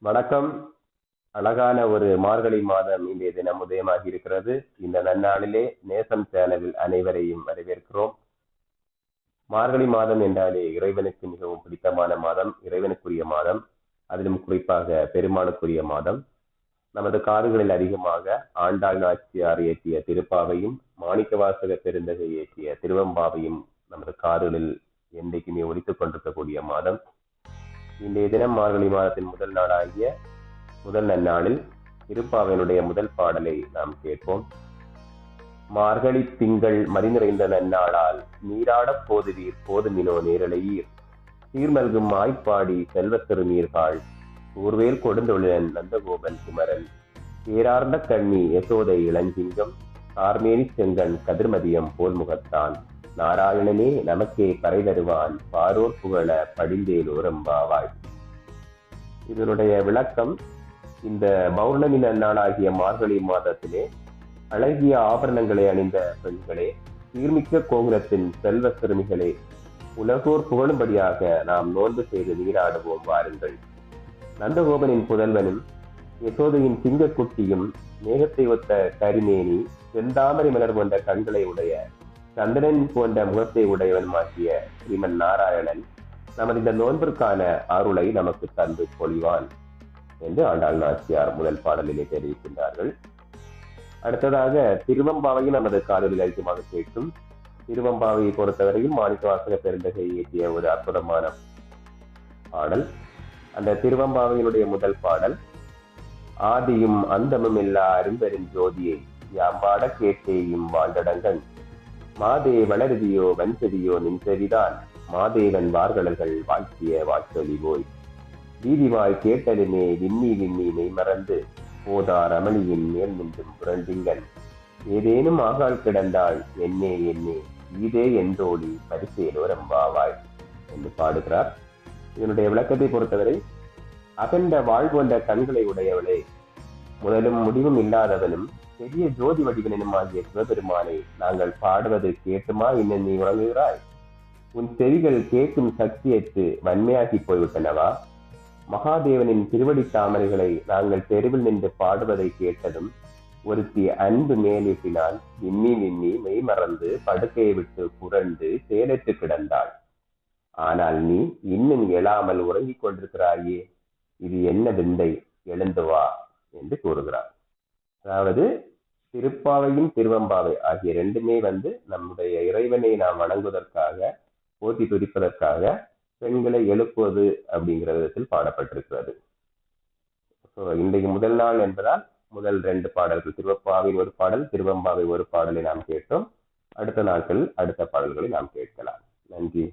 வணக்கம். அழகான ஒரு மார்கழி மாதம் இன்றைய தினம் உதயமாகி இருக்கிறது. இந்த நன்னாளிலே நேசம் சேனலில் அனைவரையும் வரவேற்கிறோம். மார்கழி மாதம் என்றாலே இறைவனுக்கு மிகவும் பிடித்தமான மாதம், இறைவனுக்குரிய மாதம், அதிலும் குறிப்பாக பெருமாளுக்குரிய மாதம். நமது காதுகளில் அதிகமாக ஆண்டாள் நாச்சியார் இயற்றிய திருப்பாவையும் மாணிக்கவாசக பெருந்தகை இயற்றிய திருவம்பாவையும் நமது காதுகளில் என்றைக்குமே ஒலித்துக் கொண்டிருக்கக்கூடிய மாதம். இன்றைய தினம் மார்கழி மாதத்தின் முதல் நாளாகிய முதல் நன்னாளில் திருப்பாவையினுடைய முதல் பாடலை நாம் கேட்போம். மார்கழி திங்கள் மதிநிறைந்த நன்னாளால் நீராடப் போதுவீர் போதுமினோ நேரலையீர் சீர்மல்கும் ஆய்ப்பாடி செல்வத்திரு நீர்காள் ஊர்வேல் கொடுந்தொழிலன் நந்தகோபன் குமரன் பேரார்ந்த கண்ணி யசோதை இளஞ்சிங்கம் கார்மேனி செங்கன் கதிர்மதியம் போல்முகத்தான் நாராயணனே நமக்கே பறை தருவான் பாரோர் புகழ படிந்தேலோரம்பாவாய். இதனுடைய விளக்கம், இந்த பௌர்ணமி நன்னாளாகிய மார்கழி மாதத்திலே அழகிய ஆபரணங்களை அணிந்த பெண்களே, சீர்மிக்க கோகுலத்தின் செல்வ சிறுமிகளே, உலகோர் புகழும்படியாக நாம் நோன்பு செய்து நீராடுவோம் வாருங்கள். நந்தகோபனின் புதல்வனும் யசோதையின் சிங்கக்குட்டியும் மேகத்தை ஒத்த கரிமேனி செந்தாமரை மலர் கொண்ட கண்களை உடைய சந்திரன் போன்ற முகத்தை உடையவனுமாகிய ஸ்ரீமன் நாராயணன் நமது இந்த நோன்பிற்கான அருளை நமக்கு தந்து பொழிவான் என்று ஆண்டாள் நாச்சியார் முதல் பாடலிலே தெரிவிக்கின்றார்கள். அடுத்ததாக திருவம்பாவையும் நமது காதலில் அதிகமாக கேட்கும். திருவம்பாவையை பொறுத்தவரையில் மாணிக்கவாசக பெருந்தகை இயற்றிய ஒரு அற்புதமான பாடல். அந்த திருவம்பாவையினுடைய முதல் பாடல், ஆதியும் அந்தமும் இல்லா அரும்பெரும் ஜோதியை யாம்பாட கேட்டேயும் வாழ்ந்தடங்கன் மாதே வளருதியோ வன்செதியோ நின்செவிதான் மாதேவன் வார்கடல்கள் வாழ்த்திய வாட்சொலிவோய் வீதிவாய் கேட்டலுமே விண்ணி விண்ணி மெய்மறந்து போதார் அமளியின் மேல் நின்றும் புரண்டிங்கன் ஏதேனும் ஆகால் கிடந்தாள் என்னே என்னே ஈதே என்றோடி பரிசேலோரம்பாவாய் என்று பாடுகிறார். இதனுடைய விளக்கத்தை பொறுத்தவரை, அகண்ட வாழ்வொன்ற கண்களை உடையவளே, முதலும் முடிவும் இல்லாதவனும் பெரிய ஜோதி வடிவனும் ஆகிய சிவபெருமானை நாங்கள் பாடுவது கேட்டுமா இன்னும் நீ உறங்குகிறாய்? உன் செவிகள் கேட்கும் சக்தியற்று வன்மையாகி போய்விட்டனவா? மகாதேவனின் திருவடி தாமரைகளை நாங்கள் தெருவில் நின்று பாடுவதை கேட்டதும் ஒருத்தி அன்பு மேலீட்டினால் விண்ணி விண்ணி மெய் மறந்து படுக்கையை விட்டு புரண்டு சேலத்து கிடந்தாள். ஆனால் நீ இன்னும் எழாமல் உறங்கிக் கொண்டிருக்கிறாயே, இது என்ன விந்தை, எழுந்து வா என்று கூறுகிறார். அதாவது திருப்பாவையும் திருவம்பாவை ஆகிய ரெண்டுமே நம்முடைய இறைவனை நாம் வணங்குவதற்காக, போட்டி துதிப்பதற்காக பெண்களை எழுப்புவது அப்படிங்கிற விதத்தில் பாடப்பட்டிருக்கிறது. இன்றைக்கு முதல் நாள் என்பதால் முதல் 2 பாடல்கள், திருவப்பாவின் ஒரு பாடல், திருவம்பாவை ஒரு பாடலை நாம் கேட்டோம். அடுத்த நாட்களில் அடுத்த பாடல்களை நாம் கேட்கலாம். நன்றி.